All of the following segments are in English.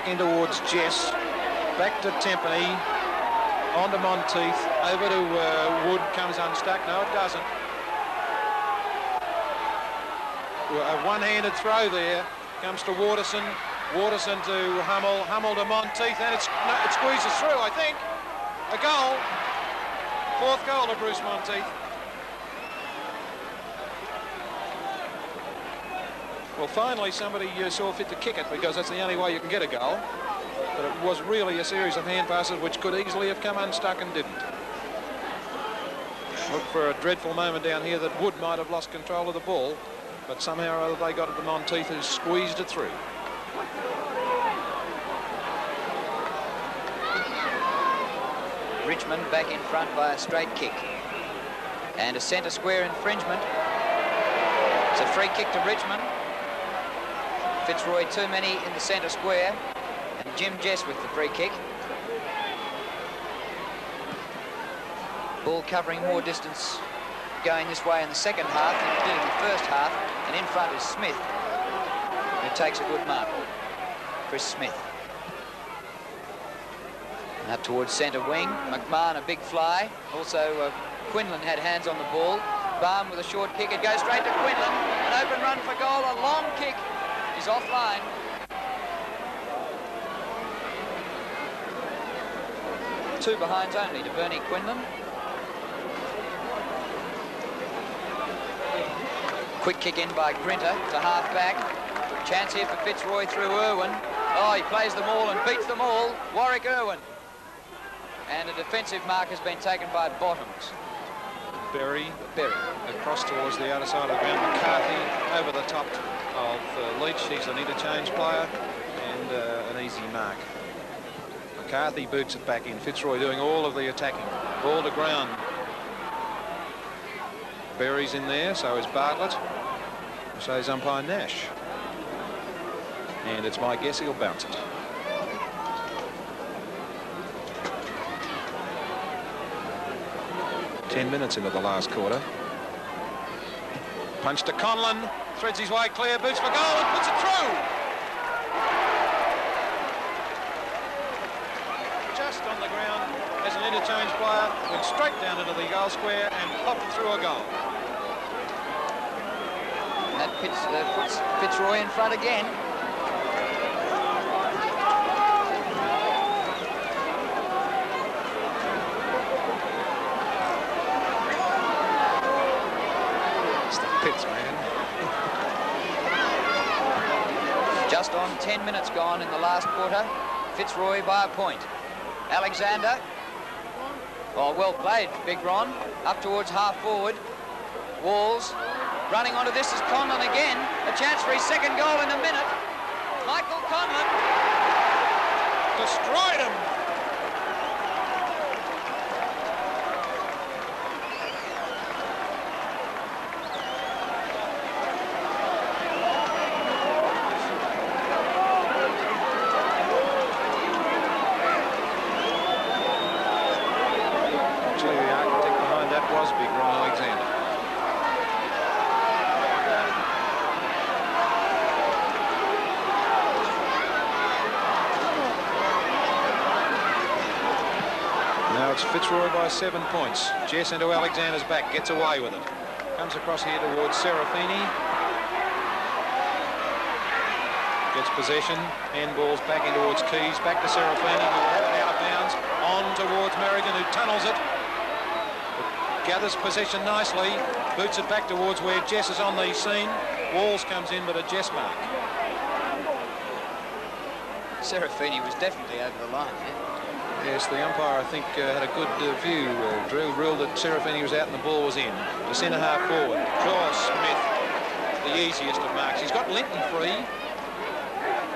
in towards Jess, back to Tempany, on to Monteith, over to Wood, comes unstuck. No, it doesn't. A one-handed throw there, comes to Waterson. Waterson to Hummel, Hummel to Monteith, and it squeezes through, I think. A goal. Fourth goal of Bruce Monteith. Well, finally somebody saw fit to kick it, because that's the only way you can get a goal. But it was really a series of hand passes which could easily have come unstuck and didn't. Look for a dreadful moment down here that Wood might have lost control of the ball, but somehow or other they got it to Monteith, who squeezed it through. Richmond back in front by a straight kick. And a centre square infringement. It's a free kick to Richmond. Fitzroy too many in the centre square. And Jim Jess with the free kick. Ball covering more distance going this way in the second half than it did in the first half. And in front is Smith, who takes a good mark. Chris Smith. Up towards centre wing. McMahon a big fly. Also Quinlan had hands on the ball. Baum with a short kick. It goes straight to Quinlan. An open run for goal. A long kick is offline. Two behinds only to Bernie Quinlan. Quick kick in by Grinter to half back. Chance here for Fitzroy through Irwin. Oh, he plays them all and beats them all. Warwick Irwin. And a defensive mark has been taken by Bottoms. Berry across towards the outer side of the ground. McCarthy over the top of Leach. He's an interchange player, and an easy mark. McCarthy boots it back in. Fitzroy doing all of the attacking. Ball to ground. Berry's in there, so is Bartlett. So is umpire Nash. And it's my guess he'll bounce it. Ten minutes into the last quarter. Punch to Conlon, threads his way clear, boots for goal and puts it through. Just on the ground as an interchange player, went straight down into the goal square and popped through a goal. That puts Fitzroy in front again. Pitts, man. Just on 10 minutes gone in the last quarter. Fitzroy by a point. Alexander. Oh, well played, Big Ron. Up towards half forward. Walls. Running onto this is Conlon again. A chance for his second goal in a minute. Michael Conlon. Destroyed him. Fitzroy by 7 points. Jess into Alexander's back, gets away with it. Comes across here towards Serafini. Gets possession, handballs back in towards Keys, back to Serafini, who will have it out of bounds, on towards Merrigan, who tunnels it. But gathers possession nicely, boots it back towards where Jess is on the scene. Walls comes in, but a Jess mark. Serafini was definitely over the line there. Yes, the umpire, I think, had a good view. Drew ruled that Serafini was out and the ball was in. The centre half forward, Jaw Smith, the easiest of marks. He's got Linton free.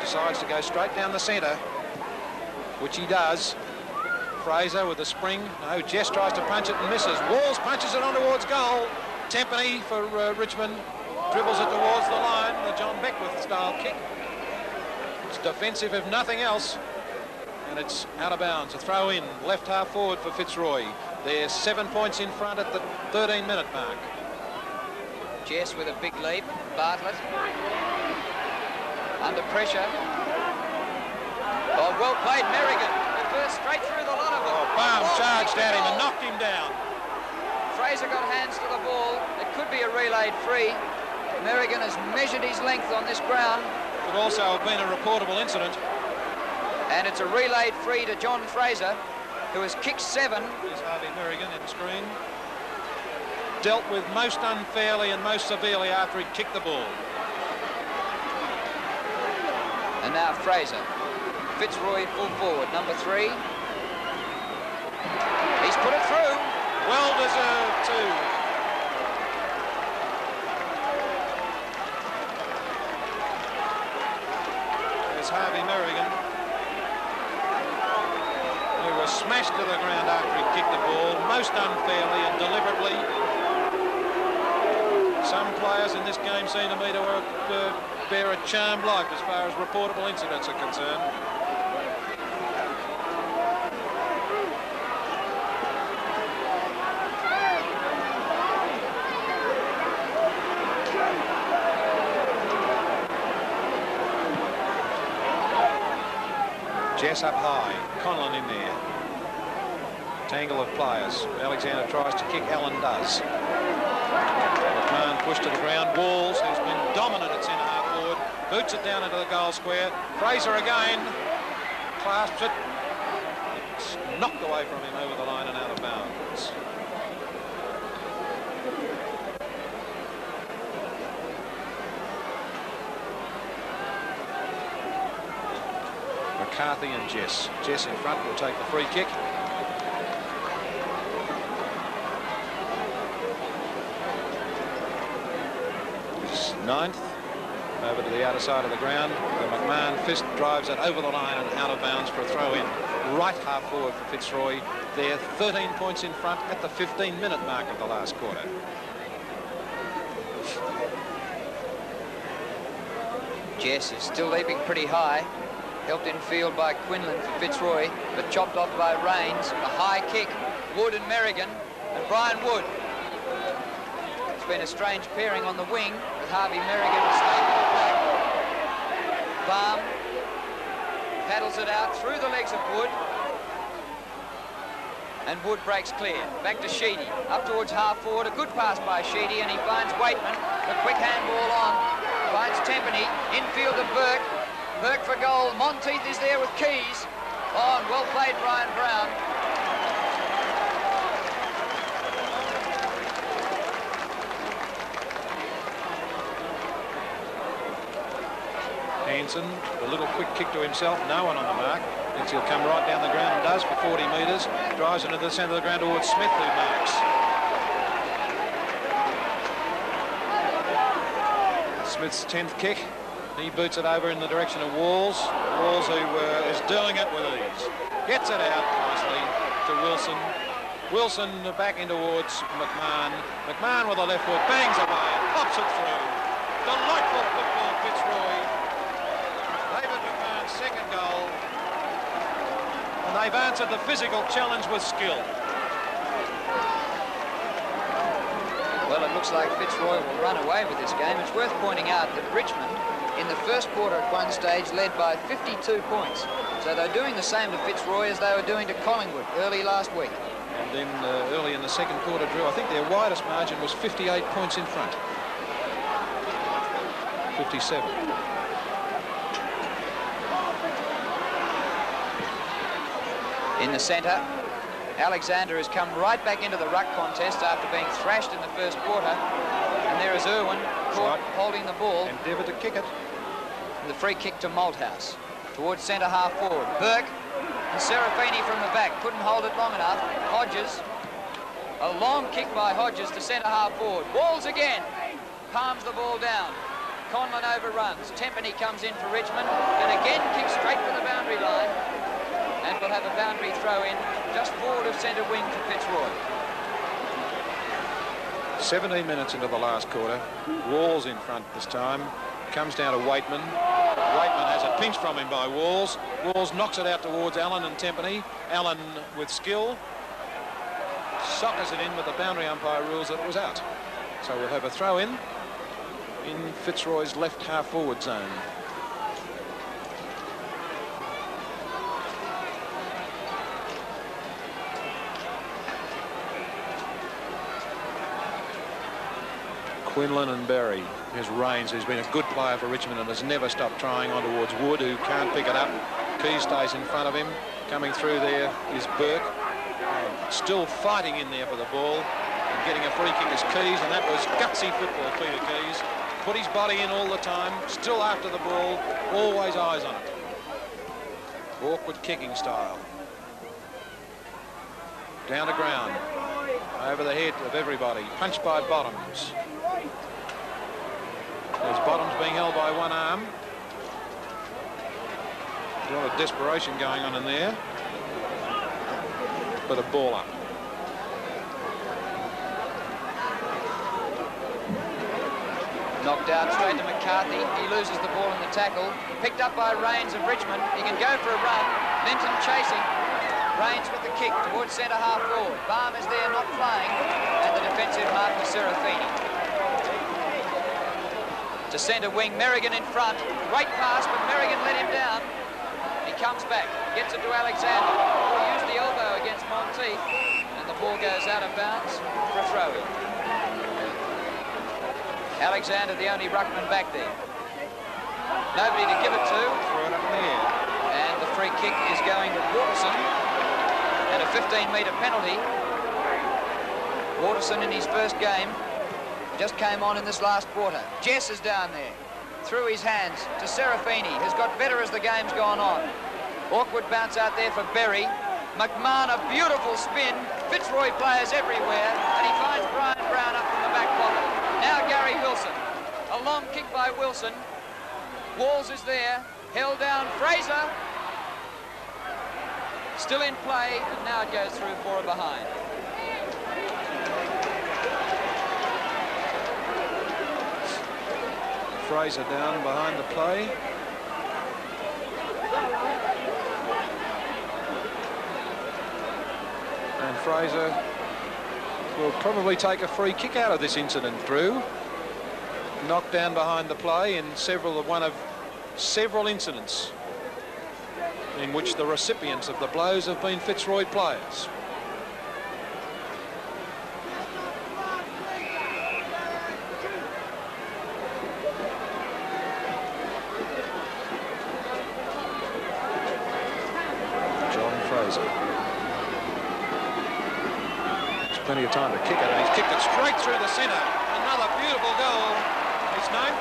Decides to go straight down the centre, which he does. Fraser with the spring. No, Jess tries to punch it and misses. Walls punches it on towards goal. Tempany for Richmond. Dribbles it towards the line. The John Beckwith-style kick. It's defensive if nothing else. And it's out of bounds. A throw in, left half forward for Fitzroy. They're 7 points in front at the 13-minute mark. Jess with a big leap. Bartlett under pressure. well played, Merrigan. He burst straight through the lot of them. Baum charged at him and knocked him down. Fraser got hands to the ball. It could be a relayed free. Merrigan has measured his length on this ground. Could also have been a reportable incident. And it's a relayed free to John Fraser, who has kicked 7. Here's Harvey Merrigan in the screen. Dealt with most unfairly and most severely after he kicked the ball. And now Fraser. Fitzroy full forward, number 3. He's put it through. Well deserved too. There's Harvey Merrigan, who was smashed to the ground after he kicked the ball, most unfairly and deliberately. Some players in this game seem to me to bear a charmed life as far as reportable incidents are concerned. Jess up high, Conan in there. Tangle of players. Alexander tries to kick, Allen does. McMahon pushed to the ground. Walls, who's been dominant at centre half forward, boots it down into the goal square. Fraser again clasps it. It's knocked away from him over the line and out of bounds. McCarthy and Jess. Jess in front will take the free kick. It's 9th. Over to the outer side of the ground. The McMahon fist drives it over the line and out of bounds for a throw-in. Right half forward for Fitzroy. They're 13 points in front at the 15-minute mark of the last quarter. Jess is still leaping pretty high. Helped in field by Quinlan for Fitzroy, but chopped off by Rains. A high kick. Wood and Merrigan. And Brian Wood. It's been a strange pairing on the wing with Harvey Merrigan staying in the back. Baum paddles it out through the legs of Wood. And Wood breaks clear. Back to Sheedy. Up towards half forward. A good pass by Sheedy, and he finds Waitman. A quick handball on. Finds Tempany. Infield to Burke. Burke for goal. Monteith is there with Keys. On. Well played, Brian Brown. Hansen, a little quick kick to himself. No one on the mark. Thinks he'll come right down the ground and does for 40 metres. Drives into the centre of the ground towards Smith, who marks. Smith's 10th kick. He boots it over in the direction of Walls. Walls, who is doing it with ease. Gets it out nicely to Wilson. Wilson back in towards McMahon. McMahon with a left foot, bangs away, pops it through. Delightful football, Fitzroy. David McMahon's second goal. And they've answered the physical challenge with skill. Well, it looks like Fitzroy will run away with this game. It's worth pointing out that Richmond, in the first quarter at one stage, led by 52 points. So they're doing the same to Fitzroy as they were doing to Collingwood early last week. And then early in the second quarter, Drew, I think their widest margin was 58 points in front. 57. In the centre, Alexander has come right back into the ruck contest after being thrashed in the first quarter. And there is Irwin caught holding the ball. Endeavoured to kick it. And the free kick to Malthouse towards centre half forward. Burke and Serafini from the back couldn't hold it long enough. Hodges, a long kick by Hodges to centre half forward. Walls again, palms the ball down. Conlon overruns. Tempany comes in for Richmond and again kicks straight for the boundary line. And we'll have a boundary throw in just forward of centre wing for Fitzroy. 17 minutes into the last quarter. Walls in front this time. Comes down to Waitman. Waitman has a pinch from him by Walls. Walls knocks it out towards Allen and Tempany. Allen with skill sockers it in, but the boundary umpire rules that it was out. So we'll have a throw in Fitzroy's left half forward zone. Quinlan and Berry. Here's Rains, who's been a good player for Richmond and has never stopped trying on towards Wood, who can't pick it up. Keys stays in front of him. Coming through there is Burke. Still fighting in there for the ball. And getting a free kick is Keys, and that was gutsy football, Peter Keys. Put his body in all the time, still after the ball, always eyes on it. Awkward kicking style. Down to ground. Over the head of everybody. Punched by Bottoms. There's Bottoms being held by one arm. A lot of desperation going on in there. But a ball up. Knocked out straight to McCarthy. He loses the ball in the tackle. Picked up by Rains of Richmond. He can go for a run. Linton chasing. Rains with the kick towards centre half forward. Balm is there, not flying. And the defensive mark for Serafini. To centre wing, Merrigan in front. Great pass, but Merrigan let him down. He comes back, gets it to Alexander. He used the elbow against Monteith. And the ball goes out of bounds for a throw-in. Alexander, the only ruckman back there. Nobody to give it to. Throw it up in the air. And the free kick is going to Waterson. And a 15-metre penalty. Waterson in his first game just came on in this last quarter. Jess is down there. Through his hands to Serafini, who's got better as the game's gone on. Awkward bounce out there for Berry. McMahon, a beautiful spin. Fitzroy players everywhere. And he finds Brian Brown up from the back pocket. Now Gary Wilson. A long kick by Wilson. Walls is there. Held down Fraser. Still in play, and now it goes through for a behind. Fraser down behind the play. And Fraser will probably take a free kick out of this incident, Drew. Knocked down behind the play in one of several incidents in which the recipients of the blows have been Fitzroy players. John Fraser. There's plenty of time to kick it, and he's kicked it straight through the centre. Another beautiful goal. It's known.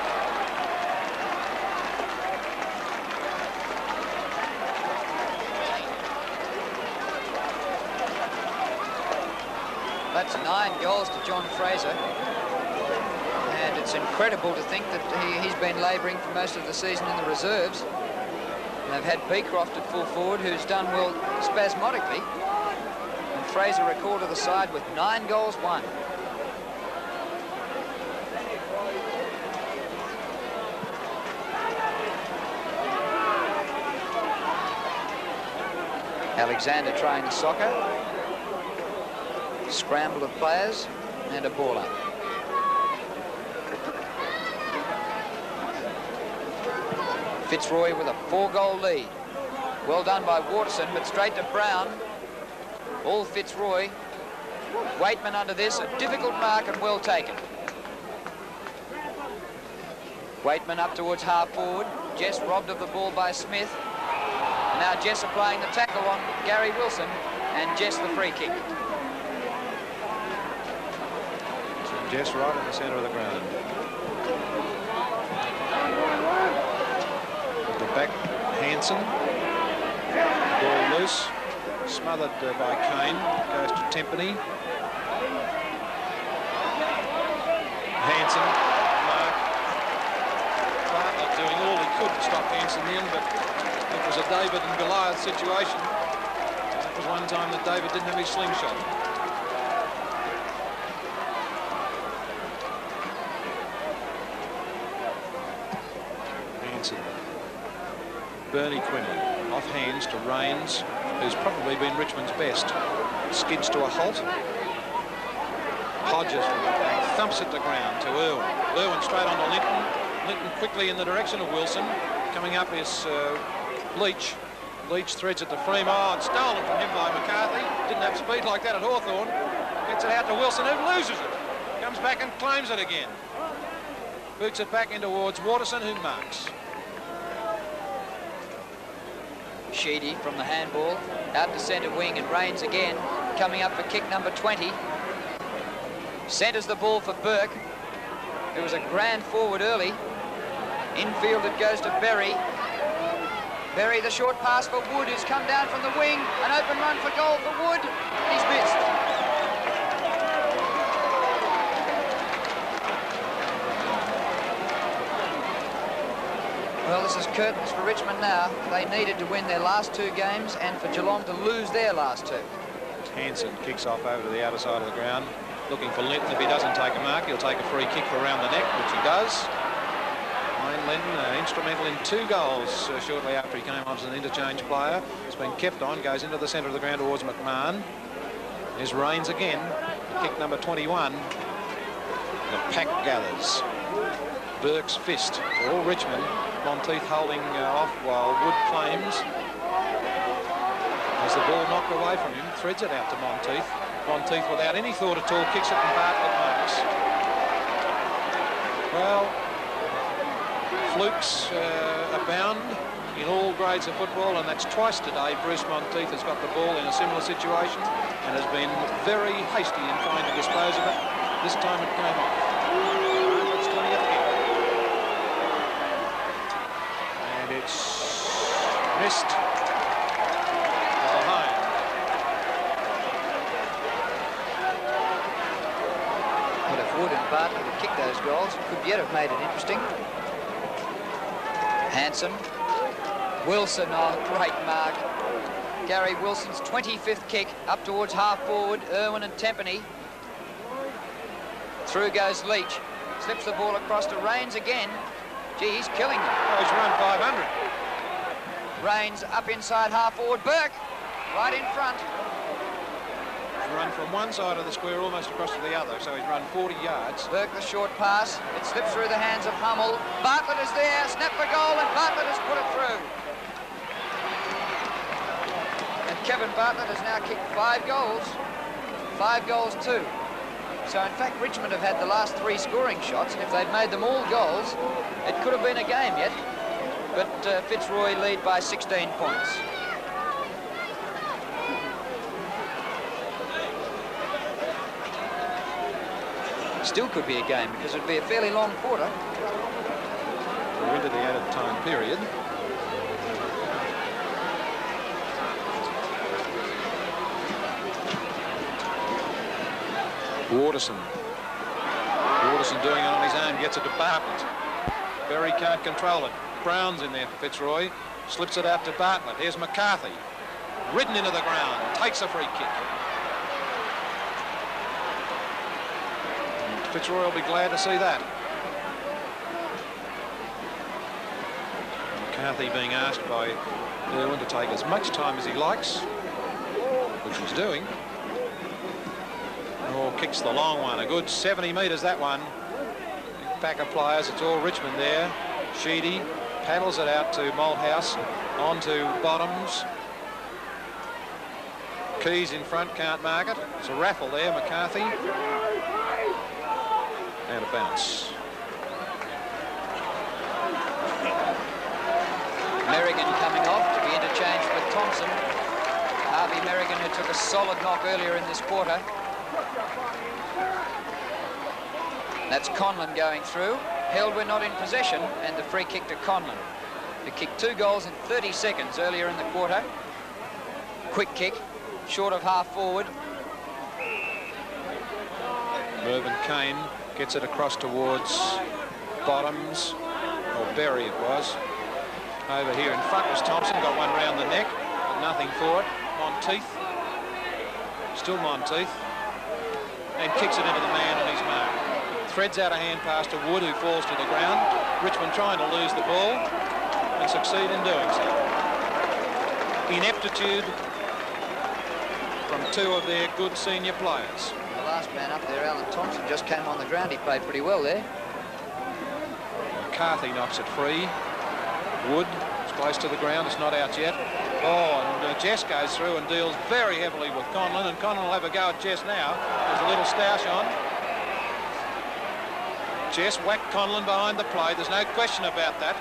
That's 9 goals to John Fraser. And it's incredible to think that he's been labouring for most of the season in the reserves. And they've had Beecroft at full forward, who's done well spasmodically. And Fraser recalled to the side with 9 goals won. Alexander trying the soccer. Scramble of players and a ball up. Fitzroy with a 4-goal lead. Well done by Waterson, but straight to Brown. All Fitzroy. Waitman under this, a difficult mark and well taken. Waitman up towards half forward. Jess robbed of the ball by Smith. And now Jess applying the tackle on Gary Wilson, and Jess the free kick. Jess right in the centre of the ground. At the back, Hanson. Ball loose. Smothered by Kane. Goes to Tempany. Hanson. Mark. Bartlett doing all he could to stop Hanson in, but it was a David and Goliath situation. That was one time that David didn't have his slingshot. Bernie Quinlan off hands to Rains, who's probably been Richmond's best. Skids to a halt. Hodges from the back, thumps it to ground to Irwin. Irwin straight onto Linton. Linton quickly in the direction of Wilson. Coming up is Leach. Leach threads it to Freeman. Oh, it's stolen from him by McCarthy. Didn't have speed like that at Hawthorn. Gets it out to Wilson, who loses it. Comes back and claims it again. Boots it back in towards Waterson, who marks. Sheedy from the handball, out to centre wing, and Rains again, coming up for kick number 20. Centres the ball for Burke. It was a grand forward early. Infield it goes to Berry. Berry, the short pass for Wood, who's come down from the wing. An open run for goal for Wood. He's missed. Well, this is curtains for Richmond now. They needed to win their last 2 games and for Geelong to lose their last 2. Hanson kicks off over to the outer side of the ground, looking for Linton. If he doesn't take a mark, he'll take a free kick for around the neck, which he does. Wayne Linton, instrumental in 2 goals shortly after he came on as an interchange player. It's been kept on, goes into the centre of the ground towards McMahon. There's Rains again, kick number 21. The pack gathers. Burke's fist for all Richmond. Monteith holding off while Wood claims. As the ball knocked away from him, threads it out to Monteith. Monteith, without any thought at all, kicks it and Bartlett marks. Well, flukes abound in all grades of football, and that's twice today Bruce Monteith has got the ball in a similar situation and has been very hasty in trying to dispose of it. This time it came off. Bartlett's 20th kick. And it's missed behind. But if Wood and Bartlett had kicked those goals, it could yet have made it interesting. Hanson. Wilson, oh, great mark. Gary Wilson's 25th kick up towards half forward. Irwin and Tempany. Through goes Leach. Slips the ball across to Rains again. Gee, he's killing them. Oh, he's run 500. Rains up inside half forward. Burke right in front. He's run from one side of the square almost across to the other, so he's run 40 yards. Burke the short pass. It slips through the hands of Hummel. Bartlett is there. Snap for goal, and Bartlett has put it through. And Kevin Bartlett has now kicked 5 goals. 5 goals too. So in fact Richmond have had the last 3 scoring shots, and if they'd made them all goals, it could have been a game yet. But Fitzroy lead by 16 points. Still could be a game because it'd be a fairly long quarter. We're into the added time period. Waterson doing it on his own, gets it to Bartlett. Berry can't control it. Brown's in there for Fitzroy, slips it out to Bartlett. Here's McCarthy, ridden into the ground, takes a free kick. And Fitzroy will be glad to see that. McCarthy being asked by Irwin to take as much time as he likes, which he's doing. Oh, kicks the long one. A good 70 metres, that one. Big pack of players. It's all Richmond there. Sheedy paddles it out to Malthouse. On to Bottoms. Keys in front, can't mark it. It's a raffle there, McCarthy. Out of bounce. Merrigan coming off to be interchanged with Thompson. Harvey Merrigan, who took a solid knock earlier in this quarter. That's Conlon going through. Held we're not in possession, and the free kick to Conlon, who kicked 2 goals in 30 seconds earlier in the quarter. Quick kick, short of half forward. Mervyn Kane gets it across towards Bottoms, or Berry it was. Over here in front was Thompson, got one round the neck, but nothing for it. Monteith, still Monteith, and kicks it into the man on his mark. Threads out a hand pass to Wood, who falls to the ground. Richmond trying to lose the ball and succeed in doing so. Ineptitude from 2 of their good senior players. The last man up there, Alan Thompson, just came on the ground. He played pretty well there. McCarthy knocks it free. Wood is close to the ground. It's not out yet. Oh, and Jess goes through and deals very heavily with Conlon, and Conlon will have a go at Jess now. There's a little stoush on. Jess whacked Conlon behind the play. There's no question about that.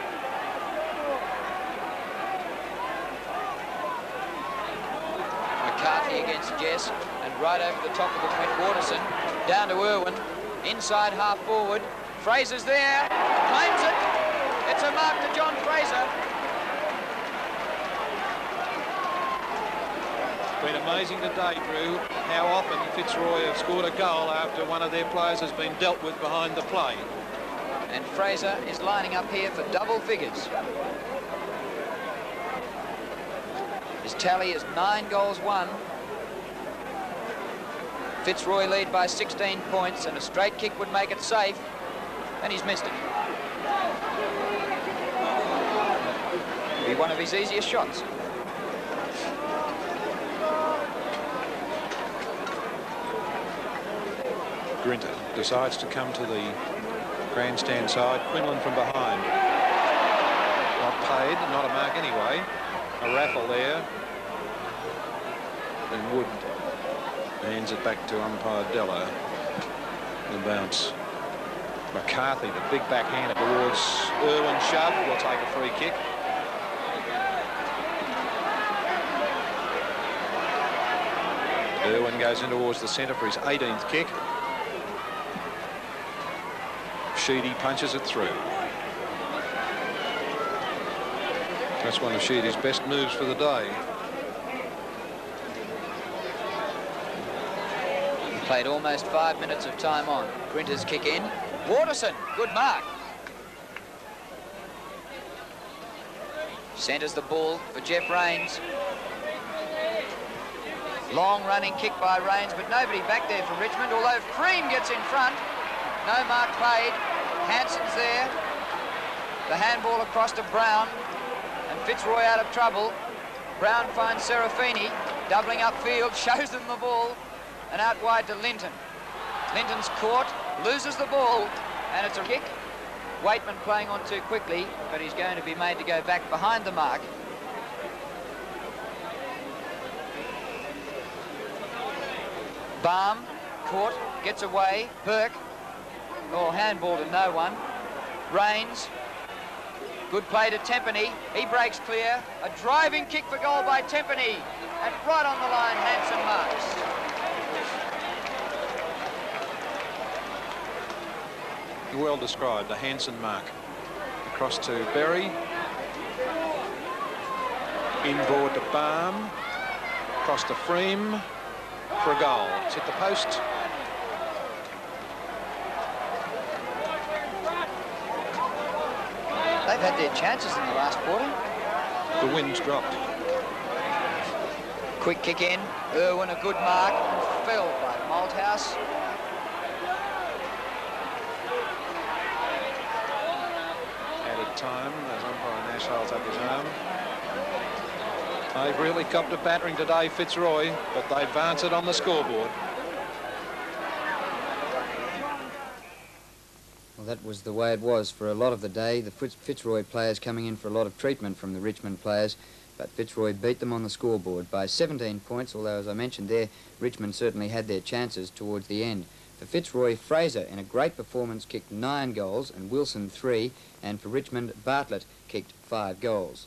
McCarthy against Jess, and right over the top of the went Waterson, down to Irwin, inside half forward. Fraser's there, claims it. It's a mark to John Fraser. It's been amazing today, Drew, how often Fitzroy have scored a goal after one of their players has been dealt with behind the play. And Fraser is lining up here for double figures. His tally is 9 goals won. Fitzroy lead by 16 points, and a straight kick would make it safe, and he's missed it. Be one of his easiest shots. Grinter decides to come to the grandstand side. Quinlan from behind. Not paid, not a mark anyway. A raffle there. And Wood hands it back to umpire Della. The bounce. McCarthy, the big backhander towards Irwin. Shove will take a free kick. Irwin goes in towards the centre for his 18th kick. Sheedy punches it through. That's one of Sheedy's best moves for the day. Played almost 5 minutes of time on. Grinter's kick in. Waterson, good mark. Centres the ball for Jeff Rains. Long running kick by Rains, but nobody back there for Richmond, although Cream gets in front. No mark paid. Hanson's there. The handball across to Brown, and Fitzroy out of trouble. Brown finds Serafini, doubling upfield, shows them the ball, and out wide to Linton. Linton's caught, loses the ball, and it's a kick. Waitman playing on too quickly, but he's going to be made to go back behind the mark. Balm, caught, gets away. Burke, handball to no one. Rains, good play to Tempany. He breaks clear. A driving kick for goal by Tempany. And right on the line, Hanson marks. Well described, the Hanson mark. Across to Berry. Inboard to Balm. Across to Freem for a goal. It's hit the post. They've had their chances in the last quarter. The wind's dropped. Quick kick in. Irwin a good mark. Fell by Malthouse. Added time as umpire Nash holds up his arm. They've really copped a battering today, Fitzroy, but they advance it on the scoreboard. Well, that was the way it was for a lot of the day. The Fitzroy players coming in for a lot of treatment from the Richmond players, but Fitzroy beat them on the scoreboard by 17 points, although, as I mentioned there, Richmond certainly had their chances towards the end. For Fitzroy, Fraser, in a great performance, kicked 9 goals, and Wilson 3, and for Richmond, Bartlett kicked 5 goals.